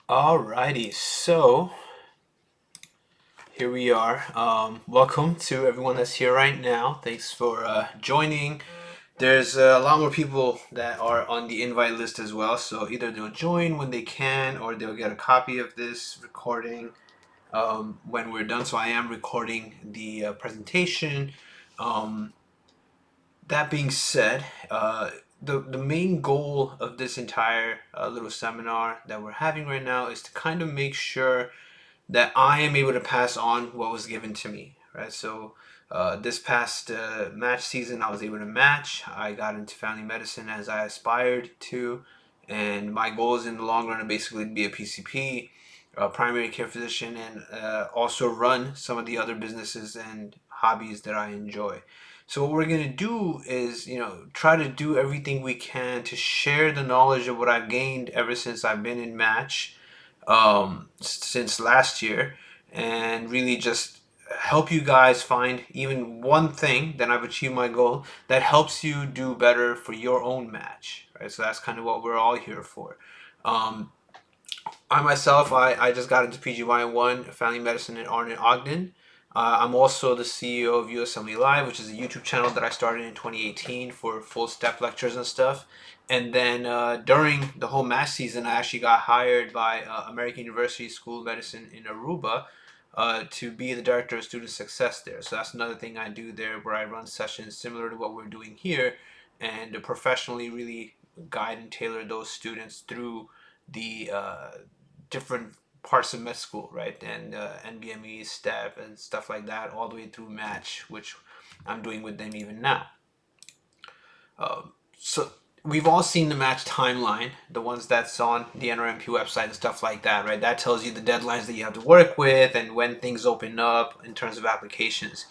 Alrighty, so here we are. Welcome to everyone that's here right now. Thanks for joining. There's a lot more people that are on the invite list as well, so either they'll join when they can or they'll get a copy of this recording when we're done. So I am recording the presentation. Um, that being said, the main goal of this entire little seminar that we're having right now is to kind of make sure that I am able to pass on what was given to me, right? So this past match season, I was able to match. I got into family medicine as I aspired to, and my goal is in the long run to basically be a PCP, a primary care physician, and also run some of the other businesses and hobbies that I enjoy. So what we're gonna do is, try to do everything we can to share the knowledge of what I've gained ever since I've been in match since last year, and really just help you guys find even one thing that I've achieved my goal that helps you do better for your own match, right? So that's kind of what we're all here for. Um, I myself, I just got into PGY1 Family Medicine in Arnott, Ogden. I'm also the CEO of USMLE Live, which is a YouTube channel that I started in 2018 for full step lectures and stuff. And then during the whole math season, I actually got hired by American University School of Medicine in Aruba to be the director of student success there. So that's another thing I do there, where I run sessions similar to what we're doing here, and to professionally really guide and tailor those students through the different parts of med school, right? And NBME, STEP, and stuff like that, all the way through Match, which I'm doing with them even now. So we've all seen the Match timeline, the ones that's on the NRMP website and stuff like that, right? That tells you the deadlines that you have to work with and when things open up in terms of applications.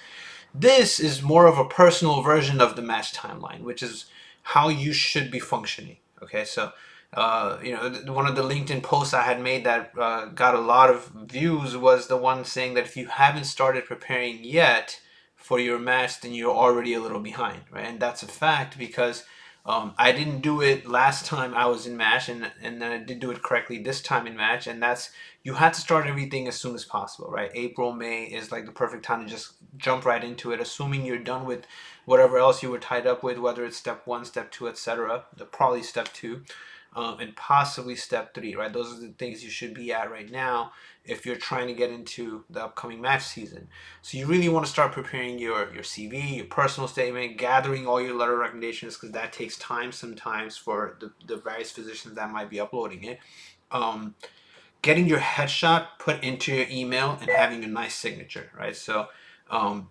This is more of a personal version of the Match timeline, which is how you should be functioning. Okay, so one of the LinkedIn posts I had made that got a lot of views was the one saying that if you haven't started preparing yet for your match, then you're already a little behind, right? And that's a fact because I didn't do it last time I was in match, and then I did do it correctly this time in match, and that's you have to start everything as soon as possible, right? April, May is like the perfect time to just jump right into it, assuming you're done with whatever else you were tied up with, whether it's step one, step two, etc. Probably step two, and possibly step three, right? Those are the things you should be at right now if you're trying to get into the upcoming match season. So you really want to start preparing your CV, your personal statement, gathering all your letter recommendations, because that takes time sometimes for the various physicians that might be uploading it. Um, Getting your headshot put into your email and having a nice signature, right? So um,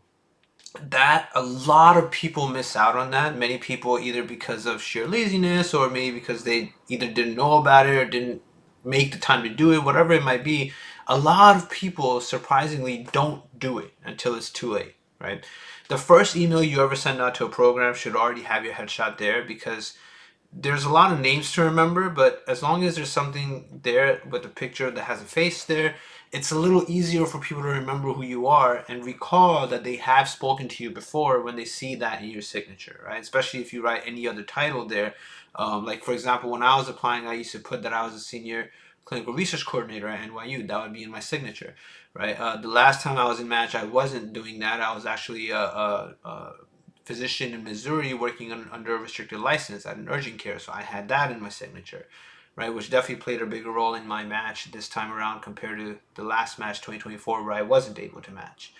that a lot of people miss out on that. Many people, either because of sheer laziness or maybe because they either didn't know about it or didn't make the time to do it, whatever it might be. A lot of people surprisingly don't do it until it's too late, right? The first email you ever send out to a program should already have your headshot there, because there's a lot of names to remember, but as long as there's something there with a picture that has a face there, it's a little easier for people to remember who you are and recall that they have spoken to you before when they see that in your signature, right? Especially if you write any other title there. Like, for example, when I was applying, I used to put that I was a senior clinical research coordinator at NYU. That would be in my signature, right? The last time I was in Match, I wasn't doing that. I was actually a physician in Missouri working under a restricted license at an urgent care. So I had that in my signature, right? Which definitely played a bigger role in my match this time around compared to the last match, 2024, where I wasn't able to match.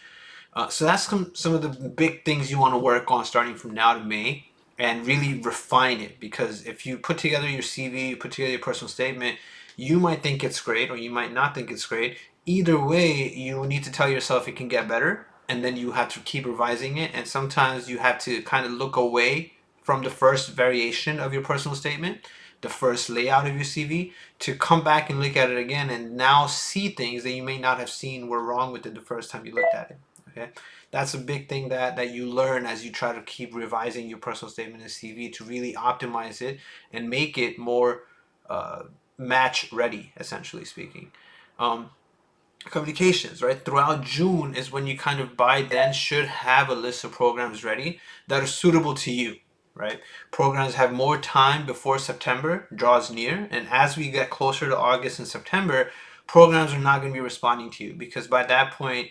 So that's some of the big things you want to work on starting from now to May, and really refine it. Because if you put together your CV, you put together your personal statement, you might think it's great or you might not think it's great. Either way, you need to tell yourself it can get better, and then you have to keep revising it. And sometimes you have to kind of look away from the first variation of your personal statement, the first layout of your CV, to come back and look at it again and now see things that you may not have seen were wrong with it the first time you looked at it. Okay, that's a big thing that you learn as you try to keep revising your personal statement and CV to really optimize it and make it more uh, match ready, essentially speaking. Um, Communications, right? Throughout June is when you kind of by then should have a list of programs ready that are suitable to you. right? Programs have more time before September draws near, and as we get closer to August and September, programs are not going to be responding to you, because by that point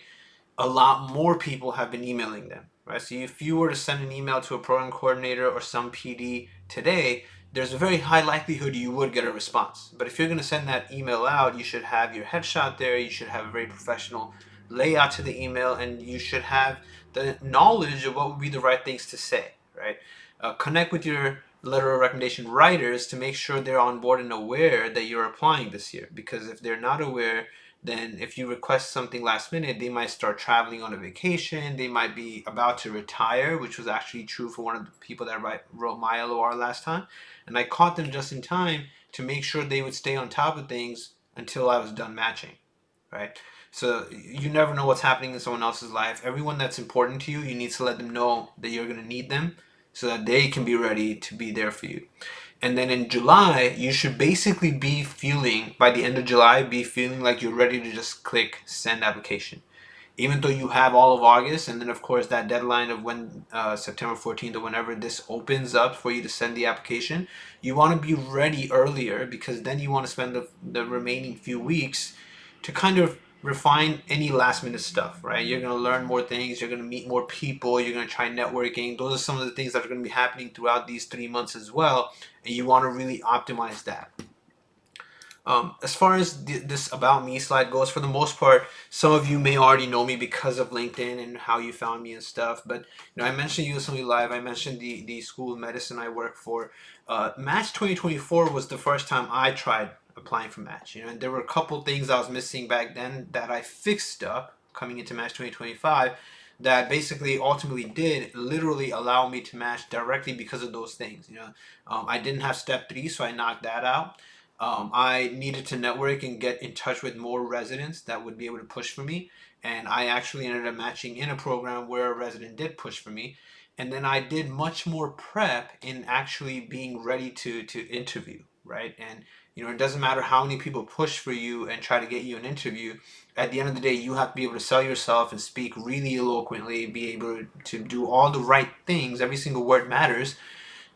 a lot more people have been emailing them, right? So if you were to send an email to a program coordinator or some PD today, there's a very high likelihood you would get a response. But if you're going to send that email out, you should have your headshot there, you should have a very professional layout to the email, and you should have the knowledge of what would be the right things to say, right? Connect with your letter of recommendation writers to make sure they're on board and aware that you're applying this year, because if they're not aware, then if you request something last minute, they might start traveling on a vacation. They might be about to retire, which was actually true for one of the people that wrote my LOR last time. And I caught them just in time to make sure they would stay on top of things until I was done matching, right? So you never know what's happening in someone else's life. Everyone that's important to you, you need to let them know that you're going to need them so that they can be ready to be there for you. And then in July, you should basically be feeling, by the end of July, be feeling like you're ready to just click send application. Even though you have all of August, and then of course that deadline of when September 14th or whenever this opens up for you to send the application, you want to be ready earlier, because then you want to spend the remaining few weeks to kind of refine any last minute stuff, right? You're going to learn more things, you're going to meet more people, you're going to try networking. Those are some of the things that are going to be happening throughout these 3 months as well, and you want to really optimize that. As far as this about me slide goes, for the most part, some of you may already know me because of LinkedIn and how you found me and stuff. But I mentioned USMLE Live. I mentioned the school of medicine I work for. Match 2024 was the first time I tried applying for Match. And there were a couple things I was missing back then that I fixed up coming into Match 2025. That basically ultimately did literally allow me to match directly because of those things. I didn't have step 3, so I knocked that out. I needed to network and get in touch with more residents that would be able to push for me. And I actually ended up matching in a program where a resident did push for me. And then I did much more prep in actually being ready to interview, right? And it doesn't matter how many people push for you and try to get you an interview. At the end of the day, you have to be able to sell yourself and speak really eloquently, be able to do all the right things. Every single word matters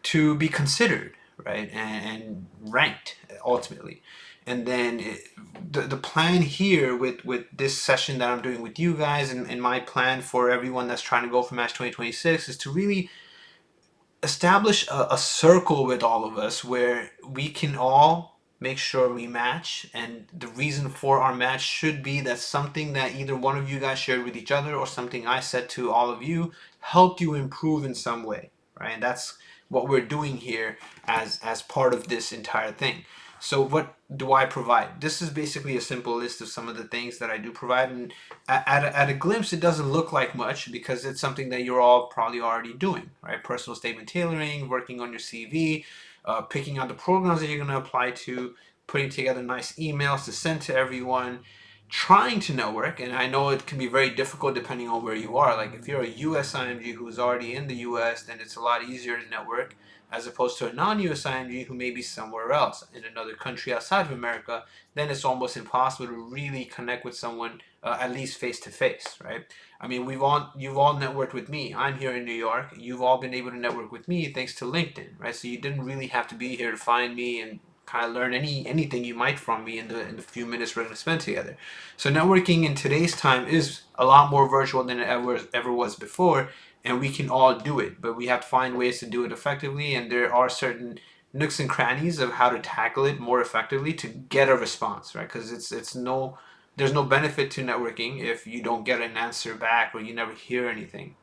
to be considered, right, and ranked ultimately. And then the plan here with this session that I'm doing with you guys, and my plan for everyone that's trying to go for Match 2026, is to really establish a circle with all of us where we can all make sure we match. And the reason for our match should be that something that either one of you guys shared with each other or something I said to all of you helped you improve in some way, right? And that's what we're doing here as part of this entire thing. So what do I provide? This is basically a simple list of some of the things that I do provide. And at a glimpse, it doesn't look like much because it's something that you're all probably already doing, right? Personal statement tailoring, working on your CV, picking out the programs that you're going to apply to, putting together nice emails to send to everyone, trying to network. And I know it can be very difficult depending on where you are. Like if you're a US IMG who's already in the US, then it's a lot easier to network, as opposed to a non-US IMG who may be somewhere else in another country outside of America. Then it's almost impossible to really connect with someone, at least face to face, right? I mean, you've all networked with me. I'm here in New York. You've all been able to network with me thanks to LinkedIn, right? So you didn't really have to be here to find me and kind of learn anything you might from me in the few minutes we're going to spend together. So networking in today's time is a lot more virtual than it ever was before, and we can all do it, but we have to find ways to do it effectively. And there are certain nooks and crannies of how to tackle it more effectively to get a response, right? Because there's no benefit to networking if you don't get an answer back or you never hear anything.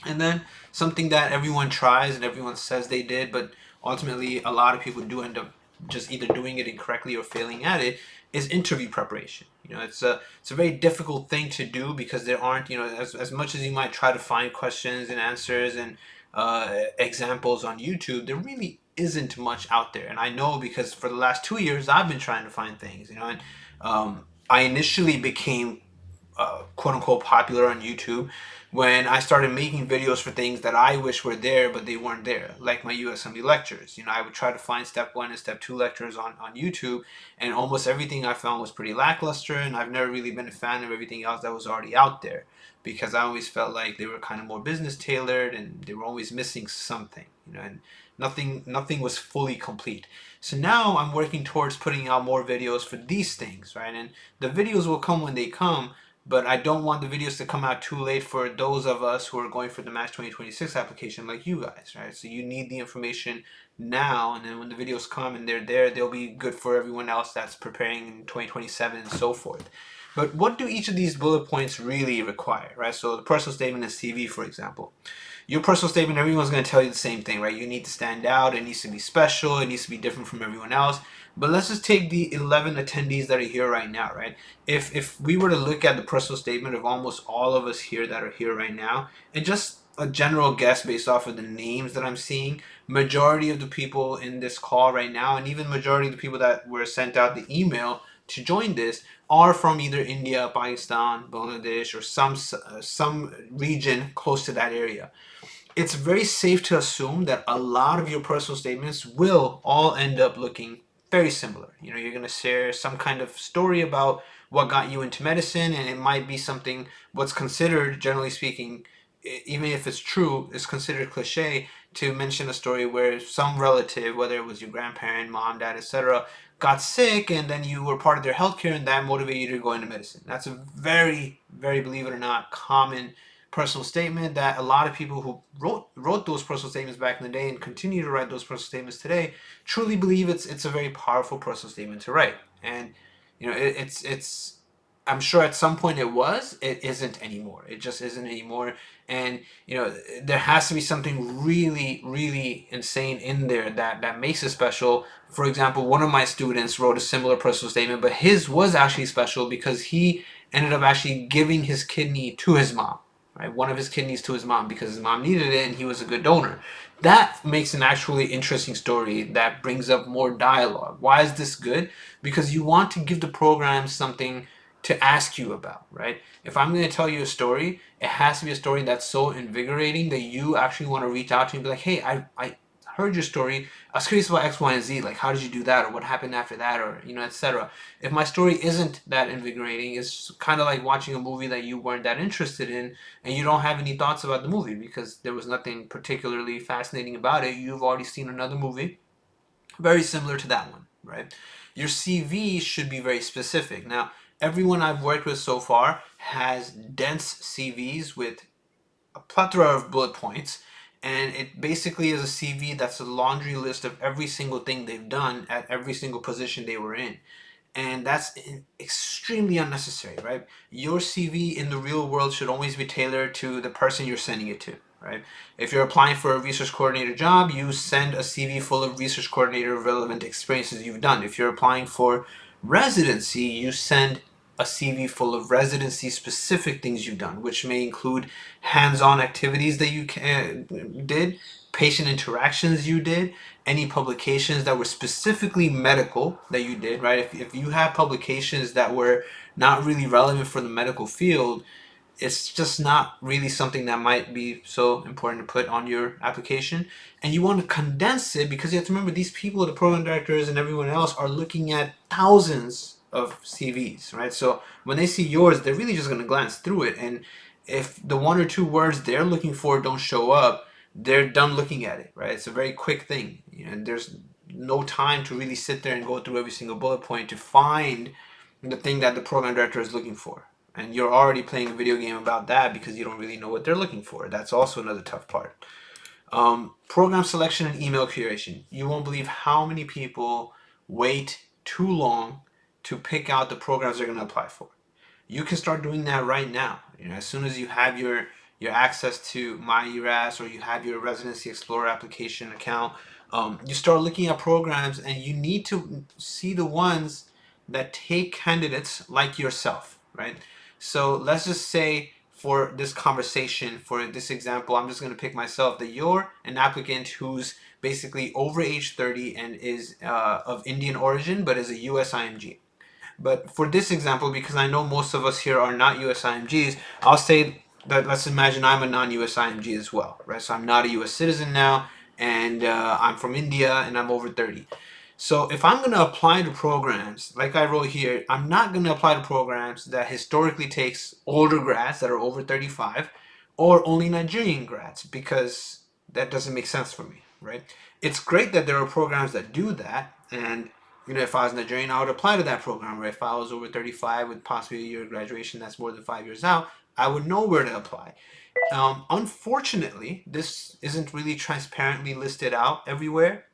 And then something that everyone tries and everyone says they did, but ultimately a lot of people do end up just either doing it incorrectly or failing at it, is interview preparation. It's a very difficult thing to do because there aren't, as much as you might try to find questions and answers and examples on YouTube, there really isn't much out there. And I know because for the last 2 years I've been trying to find things, and I initially became quote unquote popular on YouTube when I started making videos for things that I wish were there, but they weren't there, like my USMB lectures. I would try to find step 1 and step 2 lectures on YouTube, and almost everything I found was pretty lackluster, and I've never really been a fan of everything else that was already out there, because I always felt like they were kind of more business tailored, and they were always missing something, and nothing was fully complete. So now I'm working towards putting out more videos for these things, right? And the videos will come when they come, but I don't want the videos to come out too late for those of us who are going for the Match 2026 application like you guys, right? So you need the information now, and then when the videos come and they're there, they'll be good for everyone else that's preparing in 2027 and so forth. But what do each of these bullet points really require, right? So the personal statement and CV, for example. Your personal statement, everyone's going to tell you the same thing, right? You need to stand out. It needs to be special. It needs to be different from everyone else. But let's just take the 11 attendees that are here right now, right? If we were to look at the personal statement of almost all of us here that are here right now, and just a general guess based off of the names that I'm seeing, majority of the people in this call right now, and even majority of the people that were sent out the email to join this, are from either India, Pakistan, Bangladesh, or some region close to that area. It's very safe to assume that a lot of your personal statements will all end up looking very similar. You're going to share some kind of story about what got you into medicine, and it might be something what's considered, generally speaking, even if it's true, is considered cliche to mention a story where some relative, whether it was your grandparent, mom, dad, etc., got sick, and then you were part of their healthcare, and that motivated you to go into medicine. That's a very, very, believe it or not, common personal statement that a lot of people who wrote those personal statements back in the day and continue to write those personal statements today truly believe it's a very powerful personal statement to write. And it's I'm sure at some point it isn't anymore. It just isn't anymore. And there has to be something really, really insane in there that makes it special. For example, one of my students wrote a similar personal statement, but his was actually special because he ended up actually giving his kidney to his mom, right? One of his kidneys to his mom because his mom needed it and he was a good donor. That makes an actually interesting story that brings up more dialogue. Why is this good? Because you want to give the program something to ask you about, right? If I'm going to tell you a story, it has to be a story that's so invigorating that you actually want to reach out to me and be like, hey, I heard your story. I was curious about X, Y, and Z. Like, how did you do that, or what happened after that, or etc. If my story isn't that invigorating, it's kind of like watching a movie that you weren't that interested in, and you don't have any thoughts about the movie because there was nothing particularly fascinating about it. You've already seen another movie very similar to that one, right? Your CV should be very specific. Now, everyone I've worked with so far has dense CVs with a plethora of bullet points, and it basically is a CV that's a laundry list of every single thing they've done at every single position they were in. And that's extremely unnecessary, right? Your CV in the real world should always be tailored to the person you're sending it to, right? If you're applying for a research coordinator job, you send a CV full of research coordinator relevant experiences you've done. If you're applying for residency, you send a CV full of residency specific things you've done, which may include hands-on activities that you did, patient interactions you did, any publications that were specifically medical that you did, right? If you have publications that were not really relevant for the medical field, it's just not really something that might be so important to put on your application. And you want to condense it because you have to remember these people, the program directors and everyone else, are looking at thousands of CVs, right? So when they see yours, they're really just going to glance through it. And if the one or two words they're looking for don't show up, they're done looking at it, right? It's a very quick thing. And there's no time to really sit there and go through every single bullet point to find the thing that the program director is looking for. And you're already playing a video game about that because you don't really know what they're looking for. That's also another tough part. Program selection and email curation. You won't believe how many people wait too long to pick out the programs they're going to apply for. You can start doing that right now. As soon as you have your access to MyURAS or you have your Residency Explorer application account, you start looking at programs and you need to see the ones that take candidates like yourself, right? So let's just say for this conversation, for this example, I'm just going to pick myself, that you're an applicant who's basically over age 30 and is of Indian origin but is a US IMG. But for this example, because I know most of us here are not US IMGs, I'll say let's imagine I'm a non-US IMG as well, right? So I'm not a US citizen now, and I'm from India, and I'm over 30. So if I'm going to apply to programs, like I wrote here, I'm not going to apply to programs that historically takes older grads that are over 35 or only Nigerian grads, because that doesn't make sense for me, right? It's great that there are programs that do that, and if I was Nigerian, I would apply to that program. Or if I was over 35 with possibly a year of graduation that's more than 5 years out, I would know where to apply. Unfortunately, this isn't really transparently listed out everywhere,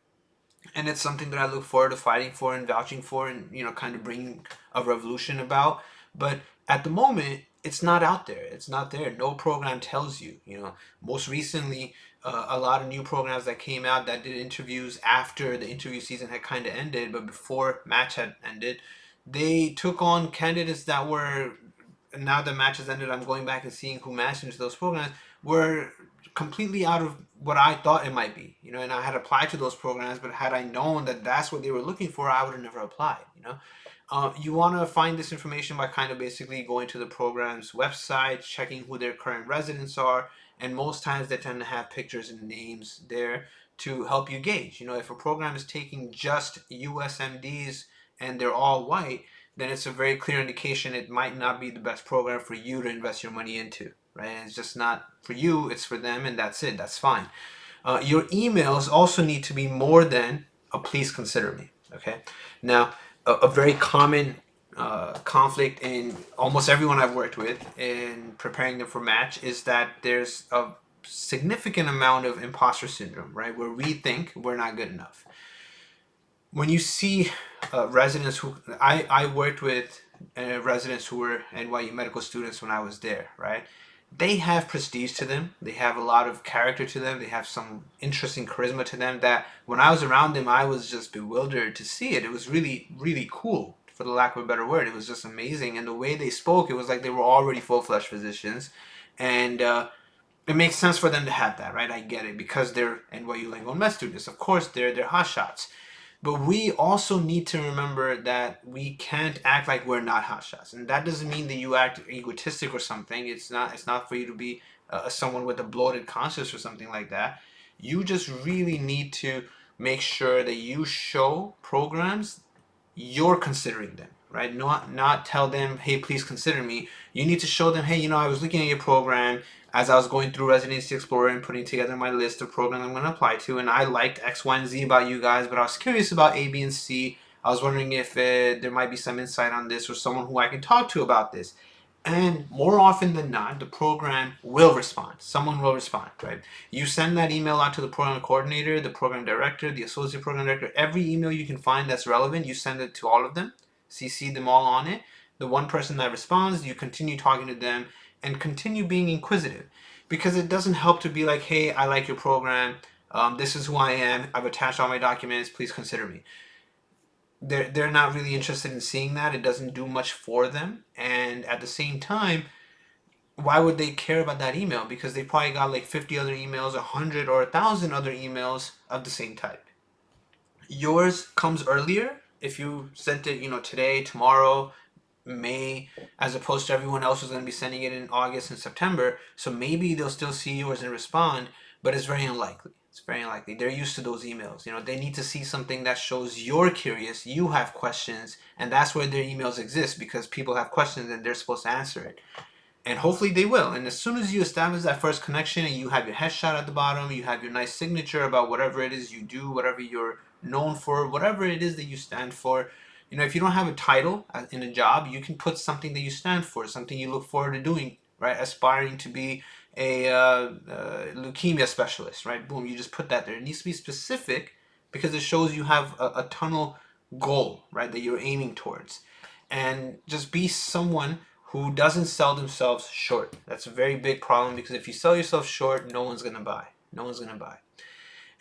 and it's something that I look forward to fighting for and vouching for, and kind of bringing a revolution about. But at the moment, it's not out there. It's not there. No program tells you. Most recently, a lot of new programs that came out that did interviews after the interview season had kind of ended, but before match had ended, they took on candidates that were, now the match has ended, I'm going back and seeing who matched into those programs, were completely out of what I thought it might be. And I had applied to those programs, but had I known that that's what they were looking for, I would have never applied. You want to find this information by kind of basically going to the program's website, checking who their current residents are, and most times they tend to have pictures and names there to help you gauge. If a program is taking just USMDs and they're all white, then it's a very clear indication it might not be the best program for you to invest your money into, right? And it's just not for you, it's for them, and that's it. That's fine. Your emails also need to be more than a please consider me, okay? Now, a very common conflict in almost everyone I've worked with in preparing them for match is that there's a significant amount of imposter syndrome, right? Where we think we're not good enough. When you see residents who I worked with residents who were NYU medical students when I was there, right? They have prestige to them. They have a lot of character to them. They have some interesting charisma to them that when I was around them, I was just bewildered to see it. It was really, really cool, for the lack of a better word. It was just amazing. And the way they spoke, it was like they were already full-fledged physicians. And it makes sense for them to have that, right? I get it, because they're NYU lingo and med students. Of course, they're hot shots. But we also need to remember that we can't act like we're not hotshots, and that doesn't mean that you act egotistic or something. It's not. It's not for you to be someone with a bloated conscience or something like that. You just really need to make sure that you show programs you're considering them, right? Not tell them, hey, please consider me. You need to show them, hey, I was looking at your program as I was going through Residency Explorer and putting together my list of programs I'm going to apply to, and I liked X, Y, and Z about you guys, but I was curious about A, B, and C. I was wondering if there might be some insight on this or someone who I can talk to about this. And more often than not, the program will respond. Someone will respond, right? You send that email out to the program coordinator, the program director, the associate program director. Every email you can find that's relevant, you send it to all of them, CC them all on it. The one person that responds, you continue talking to them and continue being inquisitive. Because it doesn't help to be like, hey, I like your program. This is who I am. I've attached all my documents. Please consider me. They're not really interested in seeing that. It doesn't do much for them. And at the same time, why would they care about that email? Because they probably got like 50 other emails, 100 or 1,000 other emails of the same type. Yours comes earlier if you sent it, today, tomorrow, May, as opposed to everyone else who's going to be sending it in August and September. So maybe they'll still see yours and respond, but it's very unlikely. It's very unlikely. They're used to those emails. They need to see something that shows you're curious, you have questions, and that's where their emails exist, because people have questions and they're supposed to answer it. And hopefully they will. And as soon as you establish that first connection and you have your headshot at the bottom, you have your nice signature about whatever it is you do, whatever you're known for, whatever it is that you stand for. If you don't have a title in a job, you can put something that you stand for, something you look forward to doing, right? Aspiring to be a leukemia specialist, right? Boom, you just put that there. It needs to be specific because it shows you have a tunnel goal, right, that you're aiming towards. And just be someone who doesn't sell themselves short. That's a very big problem, because if you sell yourself short, no one's gonna buy. No one's gonna buy.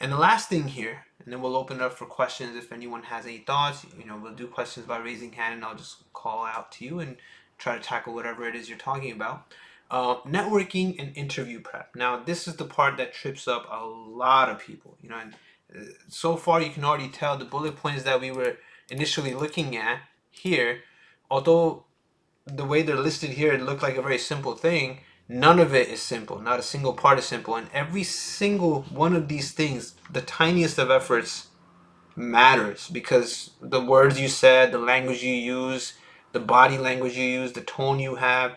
And the last thing here, and then we'll open it up for questions if anyone has any thoughts. We'll do questions by raising hand, and I'll just call out to you and try to tackle whatever it is you're talking about. Networking and interview prep. Now, this is the part that trips up a lot of people. And so far you can already tell the bullet points that we were initially looking at here, although the way they're listed here, it looked like a very simple thing. None of it is simple. Not a single part is simple. And every single one of these things, the tiniest of efforts matters, because the words you said, the language you use, the body language you use, the tone you have,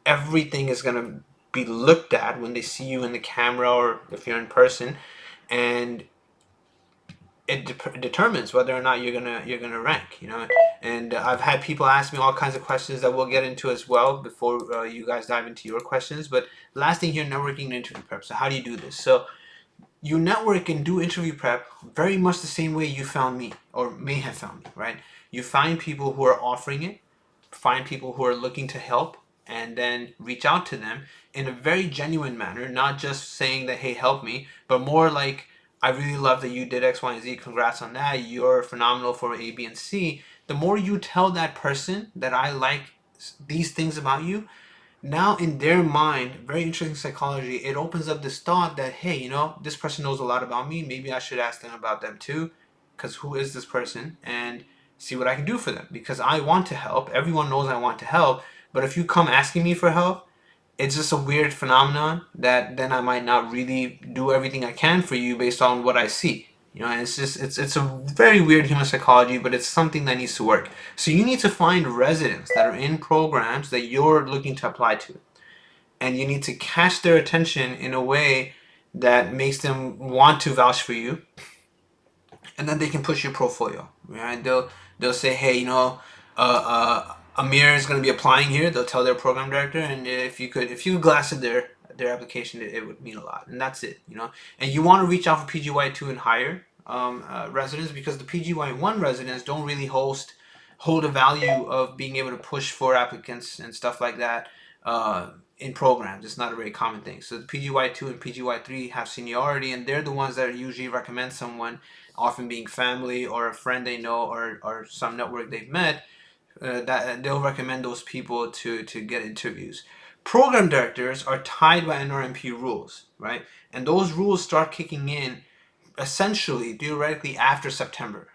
everything is going to be looked at when they see you in the camera or if you're in person, and it determines whether or not you're gonna rank. And I've had people ask me all kinds of questions that we'll get into as well before you guys dive into your questions. But last thing here, networking and interview prep. So how do you do this? So you network and do interview prep very much the same way you found me or may have found me, right? You find people who are offering it, find people who are looking to help, and then reach out to them in a very genuine manner, not just saying that, hey, help me, but more like, I really love that you did X, Y, and Z. Congrats on that. You're phenomenal for A, B, and C. The more you tell that person that I like these things about you, now in their mind, very interesting psychology, it opens up this thought that, hey, this person knows a lot about me, maybe I should ask them about them too, because who is this person, and see what I can do for them, because I want to help. Everyone knows I want to help, but if you come asking me for help, it's just a weird phenomenon that then I might not really do everything I can for you based on what I see. And it's a very weird human psychology, but it's something that needs to work. So you need to find residents that are in programs that you're looking to apply to, and you need to catch their attention in a way that makes them want to vouch for you, and then they can push your portfolio. Right? They'll say, hey, Amir is going to be applying here. They'll tell their program director, and if you glass their application, it would mean a lot. And that's it. And you want to reach out for PGY2 and higher residents, because the PGY1 residents don't really hold a value of being able to push for applicants and stuff like that. In programs, it's not a very common thing. So the PGY2 and PGY3 have seniority, and they're the ones that usually recommend someone, often being family or a friend they know, or some network they've met, that they'll recommend those people to get interviews. Program directors are tied by NRMP rules, right? And those rules start kicking in essentially theoretically after September.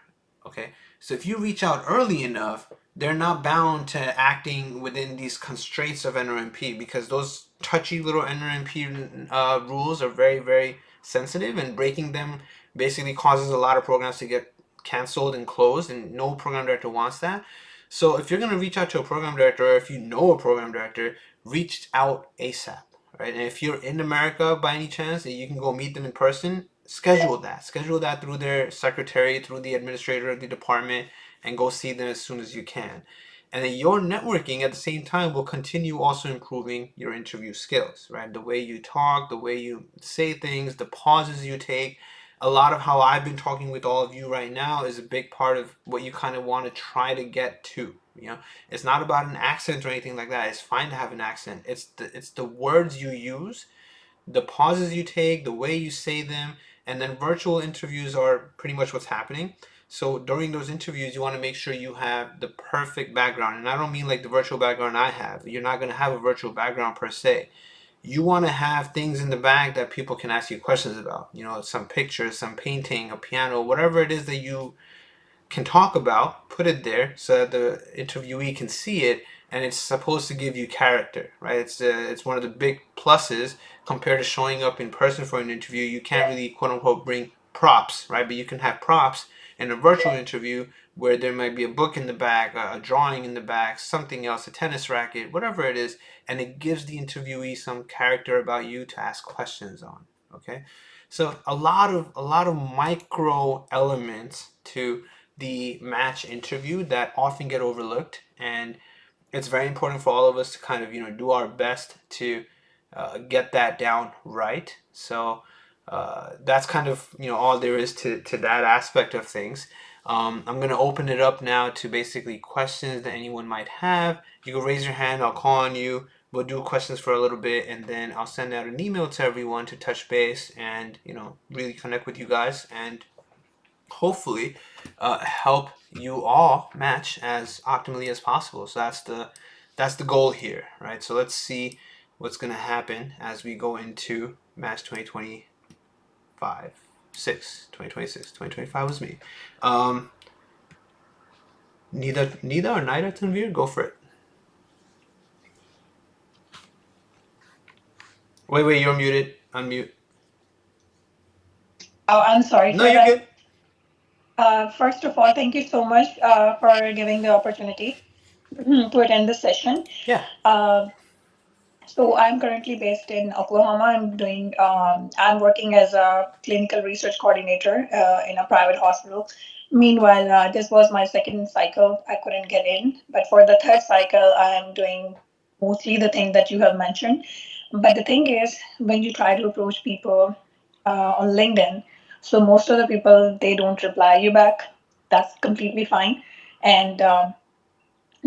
Okay, so if you reach out early enough, they're not bound to acting within these constraints of NRMP, because those touchy little NRMP rules are very, very sensitive, and breaking them basically causes a lot of programs to get canceled and closed, and no program director wants that. So if you're going to reach out to a program director, or if you know a program director, reach out ASAP, right? And if you're in America by any chance and you can go meet them in person, schedule that through their secretary, through the administrator of the department, and go see them as soon as you can. And then your networking at the same time will continue also improving your interview skills, right? The way you talk, the way you say things, the pauses you take. A lot of how I've been talking with all of you right now is a big part of what you kind of want to try to get to. It's not about an accent or anything like that. It's fine to have an accent. It's the words you use, the pauses you take, the way you say them, and then virtual interviews are pretty much what's happening. So during those interviews, you want to make sure you have the perfect background. And I don't mean like the virtual background I have. You're not going to have a virtual background per se. You want to have things in the back that people can ask you questions about. Some pictures, some painting, a piano, whatever it is that you can talk about, put it there so that the interviewee can see it, and it's supposed to give you character, right? It's one of the big pluses compared to showing up in person for an interview. You can't really quote unquote bring props, right? But you can have props in a virtual interview where there might be a book in the back, a drawing in the back, something else, a tennis racket, whatever it is, and it gives the interviewee some character about you to ask questions on. Okay, so a lot of micro elements to the match interview that often get overlooked, and it's very important for all of us to kind of do our best to get that down right. So that's kind of all there is to that aspect of things. I'm going to open it up now to basically questions that anyone might have. You can raise your hand, I'll call on you, we'll do questions for a little bit, and then I'll send out an email to everyone to touch base and really connect with you guys, and hopefully help you all match as optimally as possible. So that's the goal here, right? So let's see what's going to happen as we go into match 2025, 2026. 2025 was me. Nida or Nida Tanvir, go for it. Wait, you're muted. Unmute. Oh, I'm sorry No, for you're that. good. First of all, thank you so much for giving the opportunity to attend this session. Yeah. Uh, So I'm currently based in Oklahoma. I'm working as a clinical research coordinator in a private hospital. Meanwhile, this was my second cycle. I couldn't get in, but for the third cycle, I am doing mostly the thing that you have mentioned. But the thing is, when you try to approach people on LinkedIn, so most of the people they don't reply you back. That's completely fine, and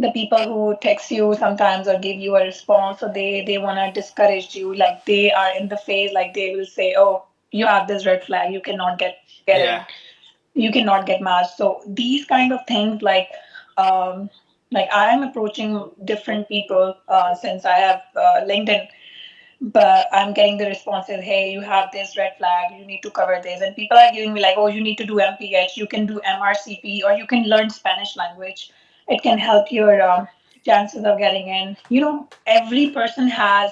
the people who text you sometimes or give you a response, so they want to discourage you, like they are in the phase, like they will say, oh, you have this red flag, you cannot get Yeah. in, you cannot get matched. So these kind of things, like I'm approaching different people since I have LinkedIn, but I'm getting the responses, hey, you have this red flag, you need to cover this. And people are giving me like, oh, you need to do MPH, you can do MRCP, or you can learn Spanish language. It can help your chances of getting in. Every person has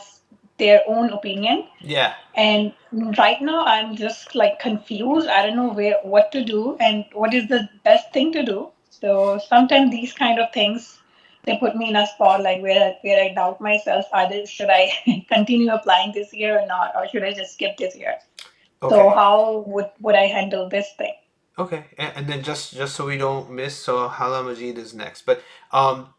their own opinion, Yeah. and right now, I'm just like confused. I don't know what to do and what is the best thing to do. So sometimes these kind of things they put me in a spot like where I doubt myself. Either should I continue applying this year or not, or should I just skip this year? So Okay. how would I handle this thing? Okay. And then just so we don't miss, so Hala Majid is next. But um,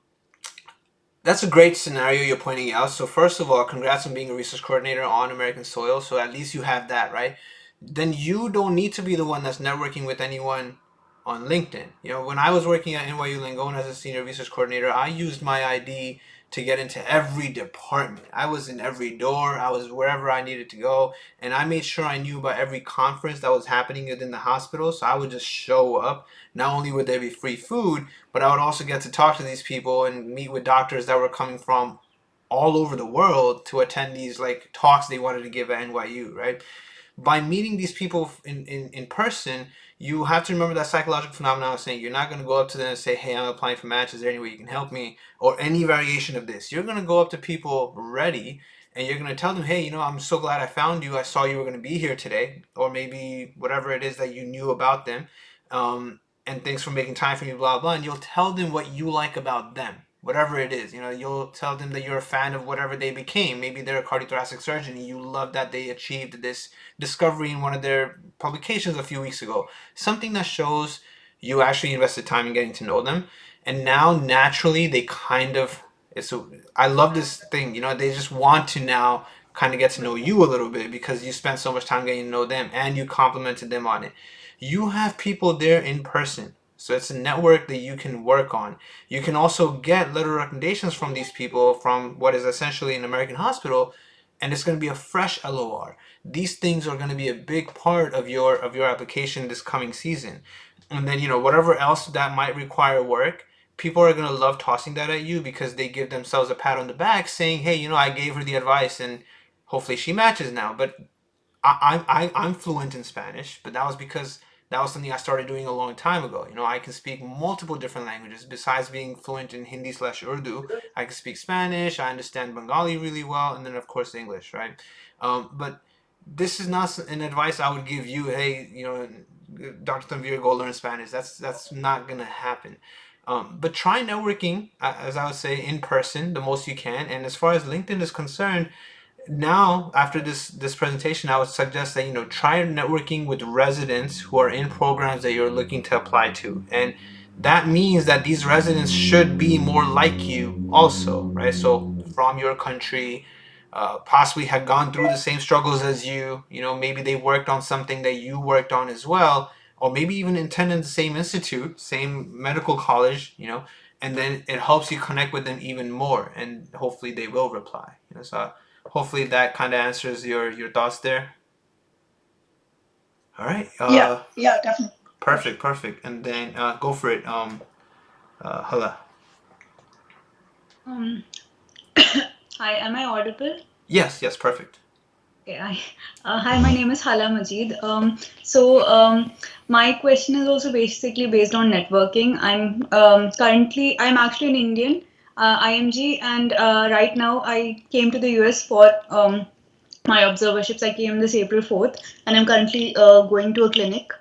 that's a great scenario you're pointing out. So first of all, congrats on being a research coordinator on American soil. So at least you have that, right? Then you don't need to be the one that's networking with anyone on LinkedIn. When I was working at NYU Langone as a senior research coordinator, I used my ID to get into every department. I was in every door. I was wherever I needed to go, and I made sure I knew about every conference that was happening within the hospital. So I would just show up. Not only would there be free food, but I would also get to talk to these people and meet with doctors that were coming from all over the world to attend these like talks they wanted to give at NYU, right? By meeting these people in person, you have to remember that psychological phenomenon I was saying. You're not going to go up to them and say, hey, I'm applying for match. Is there any way you can help me? Or any variation of this. You're going to go up to people ready and you're going to tell them, hey, I'm so glad I found you. I saw you were going to be here today. Or maybe whatever it is that you knew about them. And thanks for making time for me, blah, blah. And you'll tell them what you like about them, whatever it is. You'll tell them that you're a fan of whatever they became. Maybe they're a cardiothoracic surgeon and you love that they achieved this discovery in one of their publications a few weeks ago. Something that shows you actually invested time in getting to know them. And now naturally they kind of it's a, I love this thing, they just want to now kind of get to know you a little bit because you spent so much time getting to know them and you complimented them on it. You have people there in person. So it's a network that you can work on. You can also get letter recommendations from these people from what is essentially an American hospital, and it's going to be a fresh LOR. These things are going to be a big part of your application this coming season. And then whatever else that might require work, people are going to love tossing that at you because they give themselves a pat on the back saying, hey, I gave her the advice and hopefully she matches now. But I'm fluent in Spanish, but that was because that was something I started doing a long time ago. I can speak multiple different languages besides being fluent in Hindi/Urdu. I can speak Spanish. I understand Bengali really well, and then of course English, right? But this is not an advice I would give you. Hey, Dr. Tanvir, go learn Spanish. That's not gonna happen. But try networking, as I would say, in person the most you can. And as far as LinkedIn is concerned, now after this presentation, I would suggest that try networking with residents who are in programs that you're looking to apply to. And that means that these residents should be more like you also, right? So from your country, possibly have gone through the same struggles as you. Maybe they worked on something that you worked on as well, or maybe even attended the same institute, same medical college. And then it helps you connect with them even more, and hopefully they will reply. So hopefully that kind of answers your thoughts there. All right. Yeah, yeah, definitely, of course. Perfect. And then go for it. Hala. Um, Hi, am I audible? Yes, perfect. Okay, hi, my name is Hala Majid. My question is also basically based on networking. I'm actually an Indian, IMG, and right now I came to the US for my observerships. I came this April 4th, and I'm currently going to a clinic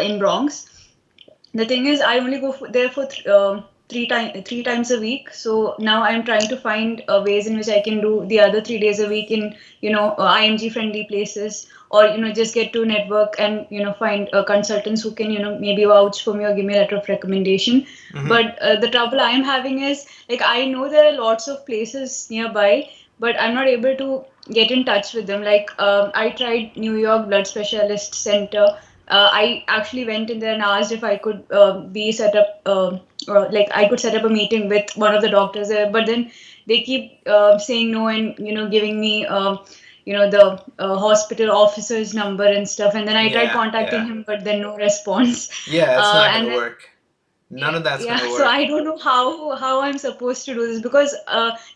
in Bronx. The thing is, I only go there for three times a week. So now I'm trying to find ways in which I can do the other 3 days a week in IMG friendly places, or just get to network and find consultants who can maybe vouch for me or give me a letter of recommendation. Mm-hmm. But the trouble I'm having is, like, I know there are lots of places nearby, but I'm not able to get in touch with them. Like, I tried New York Blood Specialist Center. I actually went in there and asked if I could be set up, like I could set up a meeting with one of the doctors there. But then they keep saying no, and giving me the hospital officer's number and stuff. And then I tried Yeah, contacting yeah. him, but then no response. Yeah, it's not And gonna then work. None of that's yeah, gonna so work. I don't know how I'm supposed to do this, because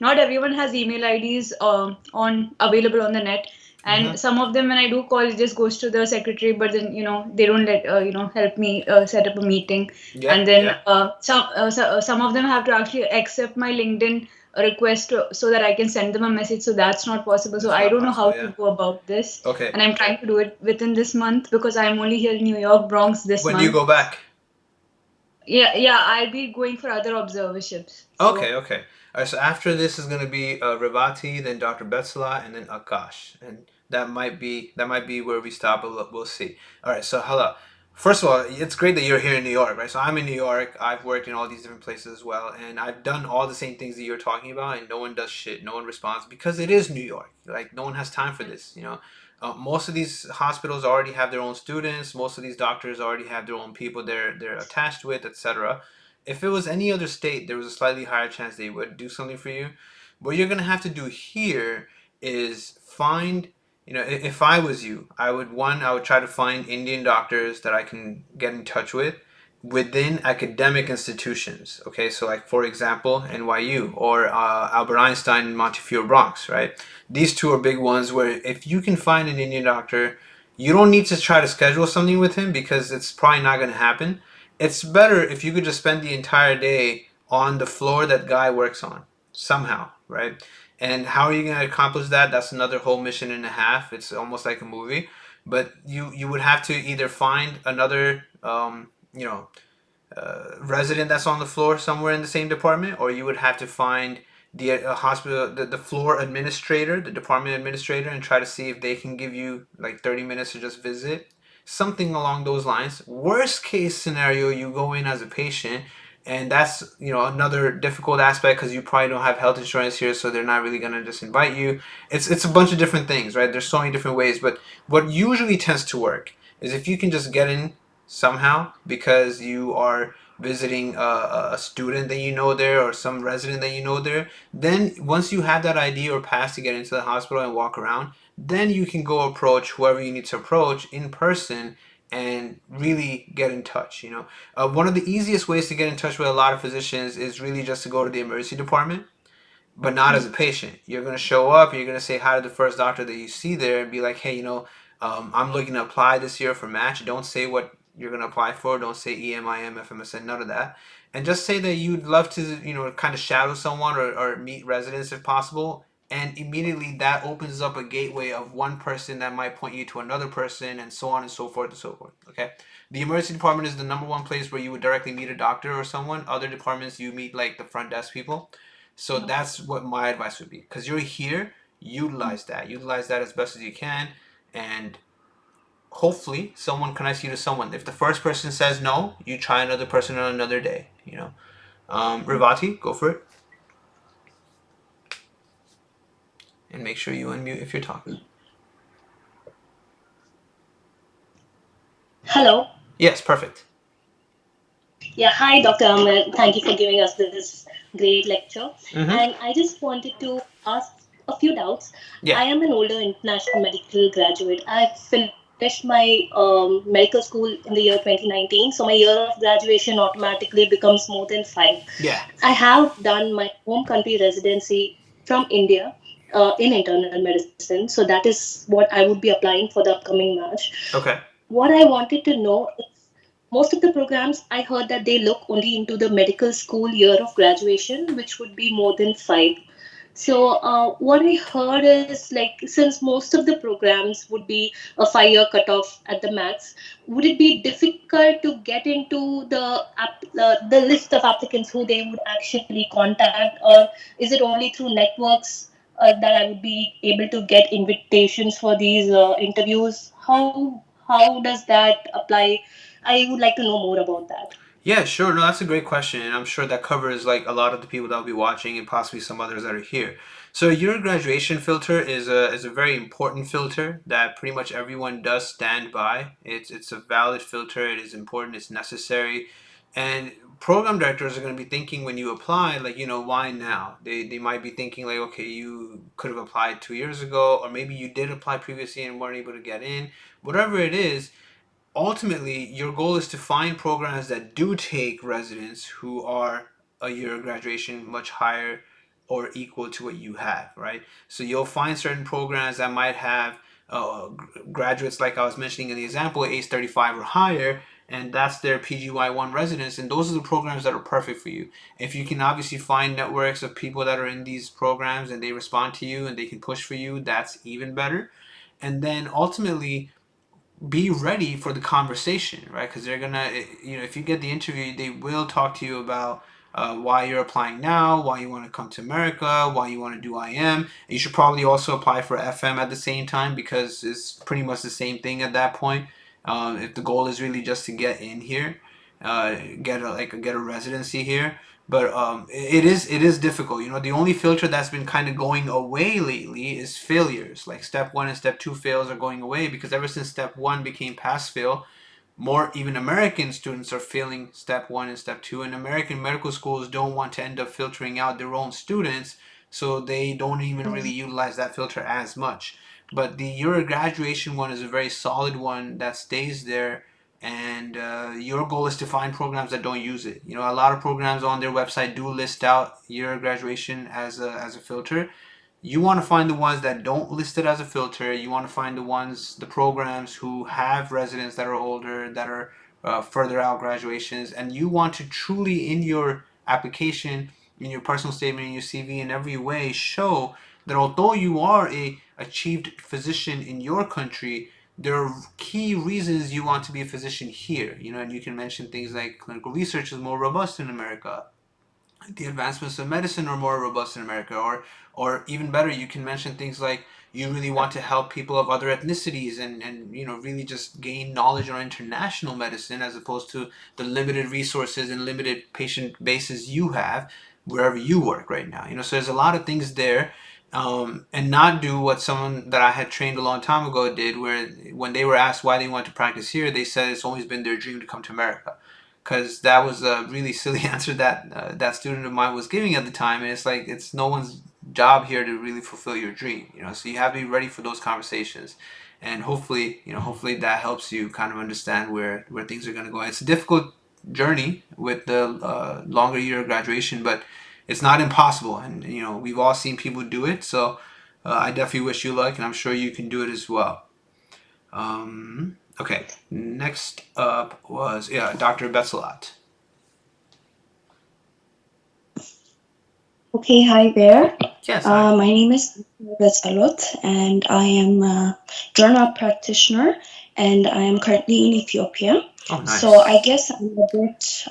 not everyone has email IDs on available on the net, Mm-hmm. and some of them, when I do call, it just goes to the secretary, but then they don't let help me set up a meeting. Yeah, And then yeah. some of them have to actually accept my LinkedIn request so that I can send them a message. So that's not possible. So It's I not don't know how possible, to yeah. go about this, Okay. and I'm trying to do it within this month because I'm only here in New York, Bronx this When do you month. go back? Yeah, I'll be going for other observerships. Okay, So, okay. All right, so after this is going to be Rivati, then Dr. Betsala, and then Akash, and that might be where we stop. But we'll see. All right, so hello. First of all, it's great that you're here in New York, right? So I'm in New York. I've worked in all these different places as well, and I've done all the same things that you're talking about, and no one does shit. No one responds because it is New York. Like no one has time for this, you know. Most of these hospitals already have their own students. Most of these doctors already have their own people they're attached with, etc. If it was any other state, there was a slightly higher chance they would do something for you. What you're gonna have to do here is find, if I was you, I would try to find Indian doctors that I can get in touch with within academic institutions. Okay, so like for example, NYU or Albert Einstein in Montefiore, Bronx, right? These two are big ones where if you can find an Indian doctor, you don't need to try to schedule something with him because it's probably not going to happen. It's better if you could just spend the entire day on the floor that guy works on somehow, right? And how are you going to accomplish that? That's another whole mission and a half. It's almost like a movie, but you would have to either find another resident that's on the floor somewhere in the same department, or you would have to find the hospital, the floor administrator, the department administrator, and try to see if they can give you like 30 minutes to just visit. Something along those lines. Worst case scenario, you go in as a patient, and that's another difficult aspect because you probably don't have health insurance here, so they're not really gonna just invite you. It's a bunch of different things, right? There's so many different ways, but what usually tends to work is if you can just get in somehow because you are visiting a student that you know there or some resident that you know there, then once you have that ID or pass to get into the hospital and walk around, then you can go approach whoever you need to approach in person and really get in touch. One of the easiest ways to get in touch with a lot of physicians is really just to go to the emergency department, but not as a patient. You're going to show up, you're going to say hi to the first doctor that you see there and be like, hey, I'm looking to apply this year for match. Don't say what you're going to apply for. Don't say EMIM, FMSN, none of that. And just say that you'd love to, kind of shadow someone or meet residents if possible. And immediately that opens up a gateway of one person that might point you to another person and so on and so forth and so forth. Okay. The emergency department is the number one place where you would directly meet a doctor or someone. Other departments, you meet like the front desk people. So that's what my advice would be. Because you're here, utilize that. Utilize that as best as you can. And hopefully someone connects you to someone. If the first person says no, you try another person on another day. Rivati, go for it. And make sure you unmute if you're talking. Hello. Yes, perfect. Yeah, hi, Dr. Ahmed. Thank you for giving us this great lecture. Mm-hmm. And I just wanted to ask a few doubts. Yeah. I am an older international medical graduate. I finished my medical school in the year 2019. So my year of graduation automatically becomes more than five. Yeah. I have done my home country residency from India in internal medicine. So that is what I would be applying for the upcoming match. Okay. What I wanted to know is most of the programs I heard that they look only into the medical school year of graduation, which would be more than five. So, what I heard is like since most of the programs would be a 5 year cutoff at the max, would it be difficult to get into the list of applicants who they would actually contact, or is it only through networks that I would be able to get invitations for these interviews? How does that apply? I would like to know more about that. Yeah, sure. No, that's a great question, and I'm sure that covers like a lot of the people that will be watching, and possibly some others that are here. So your graduation filter is a very important filter that pretty much everyone does stand by. It's a valid filter. It is important. It's necessary, and program directors are going to be thinking when you apply, like, why now? They might be thinking like, okay, you could have applied 2 years ago, or maybe you did apply previously and weren't able to get in. Whatever it is, ultimately your goal is to find programs that do take residents who are a year of graduation much higher or equal to what you have, right? So you'll find certain programs that might have graduates, like I was mentioning in the example, age 35 or higher, and that's their PGY1 residents, and those are the programs that are perfect for you. If you can obviously find networks of people that are in these programs and they respond to you and they can push for you, that's even better. And then ultimately, be ready for the conversation, right? Because they're gonna, if you get the interview, they will talk to you about why you're applying now, why you want to come to America, why you want to do IM. You should probably also apply for FM at the same time because it's pretty much the same thing at that point. If the goal is really just to get in here, get a residency here. But it is difficult. The only filter that's been kind of going away lately is failures. Like step one and step two fails are going away because ever since step one became pass fail, more even American students are failing step one and step two, and American medical schools don't want to end up filtering out their own students, so they don't even really utilize that filter as much. But the your graduation one is a very solid one that stays there, and your goal is to find programs that don't use it. A lot of programs on their website do list out your graduation as a filter. You want to find the ones that don't list it as a filter. You want to find the programs who have residents that are older, that are further out graduations, and you want to truly, in your application, in your personal statement, in your CV, in every way, show that although you are a achieved physician in your country, there are key reasons you want to be a physician here. And you can mention things like clinical research is more robust in America, the advancements of medicine are more robust in America, or even better, you can mention things like you really want to help people of other ethnicities and really just gain knowledge on international medicine as opposed to the limited resources and limited patient bases you have wherever you work right now. So there's a lot of things there. And not do what someone that I had trained a long time ago did, where when they were asked why they want to practice here, they said it's always been their dream to come to America, because that was a really silly answer that that student of mine was giving at the time, and it's like it's no one's job here to really fulfill your dream. So you have to be ready for those conversations, and hopefully that helps you kind of understand where things are going to go. It's a difficult journey with the longer year of graduation, but it's not impossible, and we've all seen people do it. So I definitely wish you luck, and I'm sure you can do it as well. Okay, next up was, yeah, Dr. Betzelat. Okay, hi there. Yes, hi. My name is Alot, and I am a journal practitioner, and I am currently in Ethiopia. Oh, nice. So I guess I'm a bit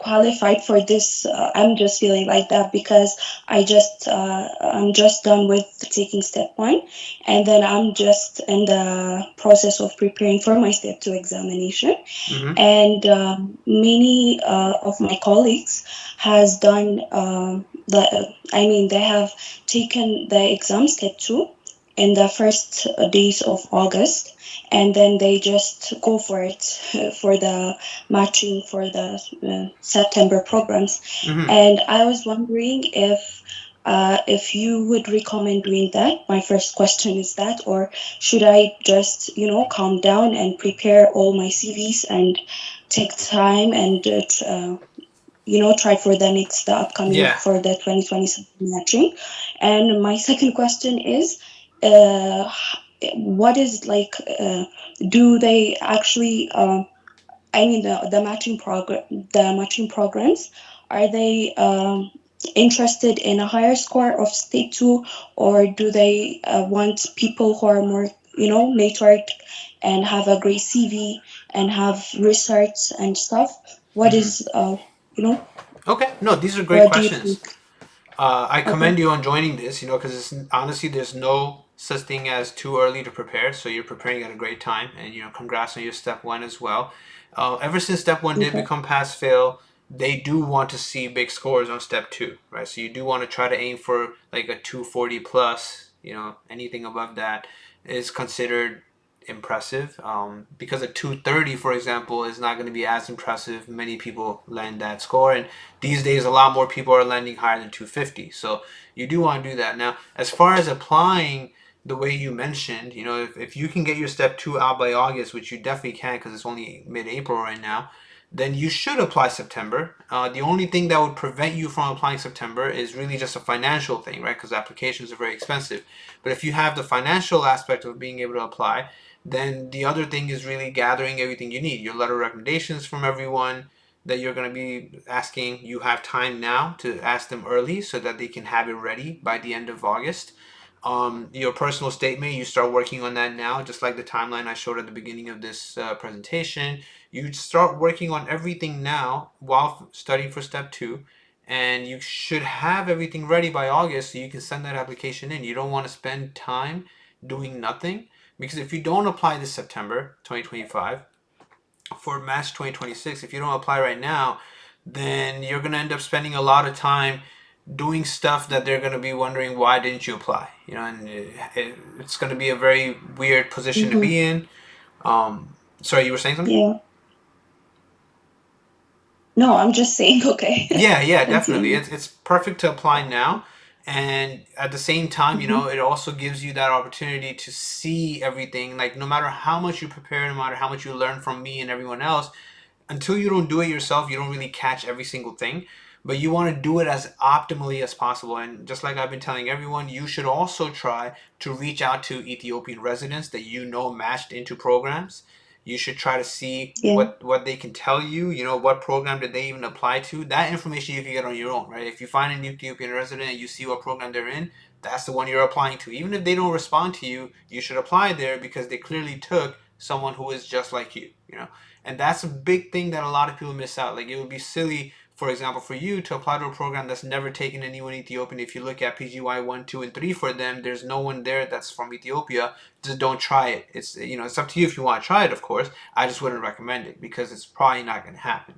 qualified for this. I'm just feeling like that because I'm just done with taking step one, and then I'm just in the process of preparing for my step two examination. Mm-hmm. And many of my colleagues has done they have taken the exam step two in the first days of August, and then they just go for it for the matching for the September programs. Mm-hmm. And I was wondering if you would recommend doing that. My first question is that, or should I just calm down and prepare all my CVs and take time and try for the upcoming Yeah. for the 2027 matching. And my second question is, uh, what is like, do they actually, the matching programs, are they interested in a higher score of state 2, or do they want people who are more, network and have a great CV and have research and stuff? What is, you know, Okay, no, these are great what do you think? questions. I Okay. commend you on joining this, because honestly, there's no such thing as too early to prepare. So you're preparing at a great time, and congrats on your step one as well. Ever since step one did Okay. become pass fail, they do want to see big scores on step two, right? So you do want to try to aim for like a 240 plus. Anything above that is considered impressive. Because a 230, for example, is not going to be as impressive. Many people land that score, and these days a lot more people are landing higher than 250. So you do want to do that. Now, as far as applying the way you mentioned, if you can get your step two out by August, which you definitely can because it's only mid-April right now, then you should apply September. The only thing that would prevent you from applying September is really just a financial thing, right? Because applications are very expensive. But if you have the financial aspect of being able to apply, then the other thing is really gathering everything you need. Your letter of recommendations from everyone that you're going to be asking. You have time now to ask them early so that they can have it ready by the end of August. Your personal statement, you start working on that now, just like the timeline I showed at the beginning of this presentation. You start working on everything now while studying for step two, and you should have everything ready by August so you can send that application in. You don't want to spend time doing nothing, because if you don't apply this September 2025 for March 2026, if you don't apply right now, then you're going to end up spending a lot of time doing stuff that they're going to be wondering, why didn't you apply? And it's going to be a very weird position to Mm-hmm. be in. Sorry, you were saying something? Yeah. No, I'm just saying, okay. Yeah, yeah, definitely. Continue. It's perfect to apply now, and at the same time, Mm-hmm. it also gives you that opportunity to see everything. Like, no matter how much you prepare, no matter how much you learn from me and everyone else, until you don't do it yourself, you don't really catch every single thing. But you want to do it as optimally as possible. And just like I've been telling everyone, you should also try to reach out to Ethiopian residents that matched into programs. You should try to see Yeah. what they can tell you. What program did they even apply to? That information you can get on your own, right? If you find an Ethiopian resident and you see what program they're in, that's the one you're applying to. Even if they don't respond to you, you should apply there because they clearly took someone who is just like you. And that's a big thing that a lot of people miss out. Like, it would be silly, for example, for you to apply to a program that's never taken anyone Ethiopian. If you look at PGY 1, 2, and 3 for them, there's no one there that's from Ethiopia. Just don't try it. It's up to you if you want to try it, of course. I just wouldn't recommend it because it's probably not going to happen.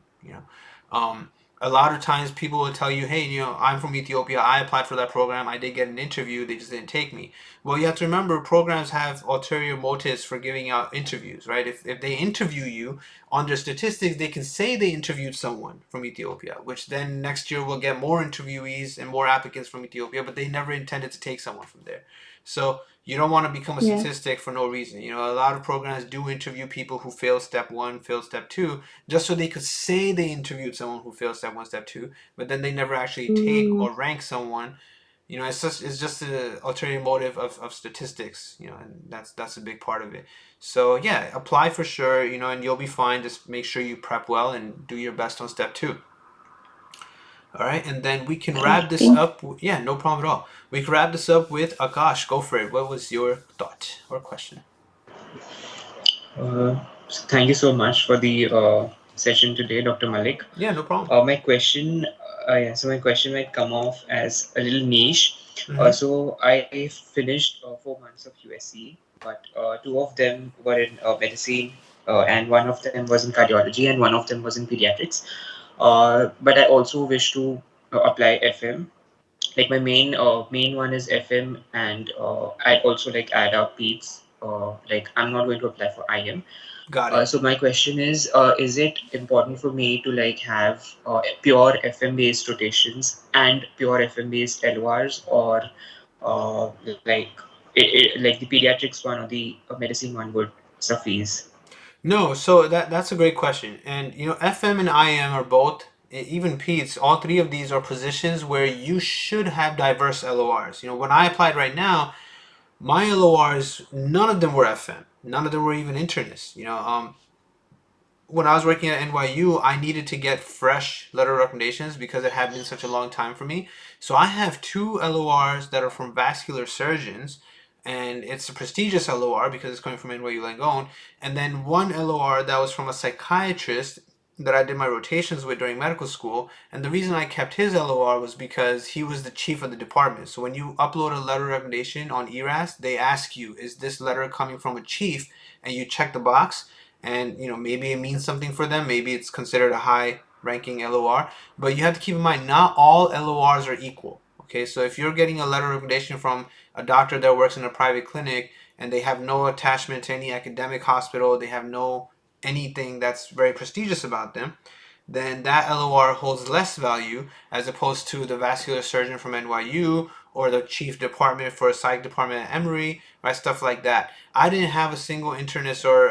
Um, a lot of times people will tell you, hey, I'm from Ethiopia. I applied for that program. I did get an interview. They just didn't take me. Well, you have to remember, programs have ulterior motives for giving out interviews, right? If they interview you, on their statistics, they can say they interviewed someone from Ethiopia, which then next year will get more interviewees and more applicants from Ethiopia, but they never intended to take someone from there. So you don't want to become a Yeah. statistic for no reason. A lot of programs do interview people who failed step one, failed step two, just so they could say they interviewed someone who failed step one, step two, but then they never actually take Mm, or rank someone. It's just the ulterior motive of statistics, and that's a big part of it. So yeah, apply for sure, and you'll be fine. Just make sure you prep well and do your best on step two. All right, and then we can okay. wrap this Thank. up. Yeah, no problem at all. We can wrap this up with Akash. Go for it. What was your thought or question? Thank you so much for the session today, Dr. Malik. Yeah, no problem. My question might come off as a little niche. Mm-hmm. So I finished 4 months of USC, but two of them were in medicine, and one of them was in cardiology, and one of them was in pediatrics. But I also wish to apply FM. Like my main one is FM, and I'd also like add up PEDS. Like I'm not going to apply for IM. Got it. So my question is it important for me to like have pure FM based rotations and pure FM based LORs, or like like the pediatrics one or the medicine one would suffice? No, so that's a great question. And FM and IM are both, even PEDS, all three of these are positions where you should have diverse LORs. When I applied right now, my LORs, none of them were FM. None of them were even internists. when I was working at NYU, I needed to get fresh letter of recommendations because it had been such a long time for me. So I have two LORs that are from vascular surgeons, and it's a prestigious LOR because it's coming from NYU Langone, and then one LOR that was from a psychiatrist that I did my rotations with during medical school. And the reason I kept his LOR was because he was the chief of the department. So when you upload a letter of recommendation on ERAS, they ask you, is this letter coming from a chief? And you check the box, and maybe it means something for them, maybe it's considered a high ranking LOR, but you have to keep in mind not all LORs are equal. Okay, so if you're getting a letter of recommendation from a doctor that works in a private clinic and they have no attachment to any academic hospital, they have no anything that's very prestigious about them, then that LOR holds less value as opposed to the vascular surgeon from NYU or the chief department for a psych department at Emory, right? Stuff like that. I didn't have a single internist or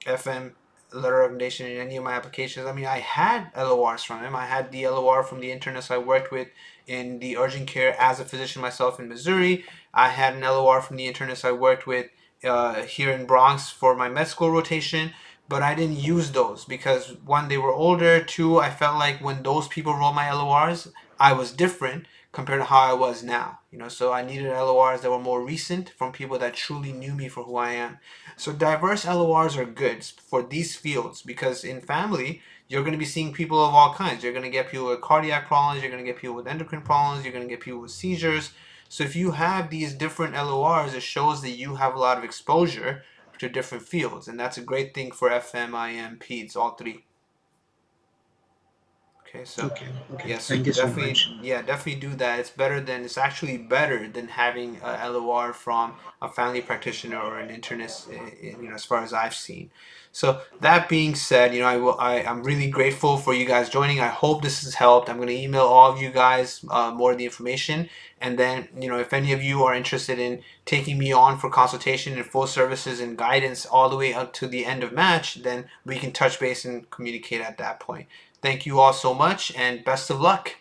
FM letter of recommendation in any of my applications. I mean, I had LORs from him. I had the LOR from the internist I worked with in the urgent care as a physician myself in Missouri. I had an LOR from the internist I worked with here in Bronx for my med school rotation, but I didn't use those because one, they were older. Two, I felt like when those people wrote my LORs, I was different compared to how I was now. So I needed LORs that were more recent from people that truly knew me for who I am. So diverse LORs are good for these fields because in family, you're going to be seeing people of all kinds. You're going to get people with cardiac problems, you're going to get people with endocrine problems, you're going to get people with seizures. So if you have these different LORs, it shows that you have a lot of exposure to different fields, and that's a great thing for FM, IM, PEDS, all three. Okay, so Okay. Okay. yeah, so Thank you so definitely, much. yeah, definitely do that. It's actually better than having a LOR from a family practitioner or an internist, as far as I've seen. So that being said, I'm really grateful for you guys joining. I hope this has helped. I'm going to email all of you guys more of the information, and then if any of you are interested in taking me on for consultation and full services and guidance all the way up to the end of match, then we can touch base and communicate at that point. Thank you all so much, and best of luck.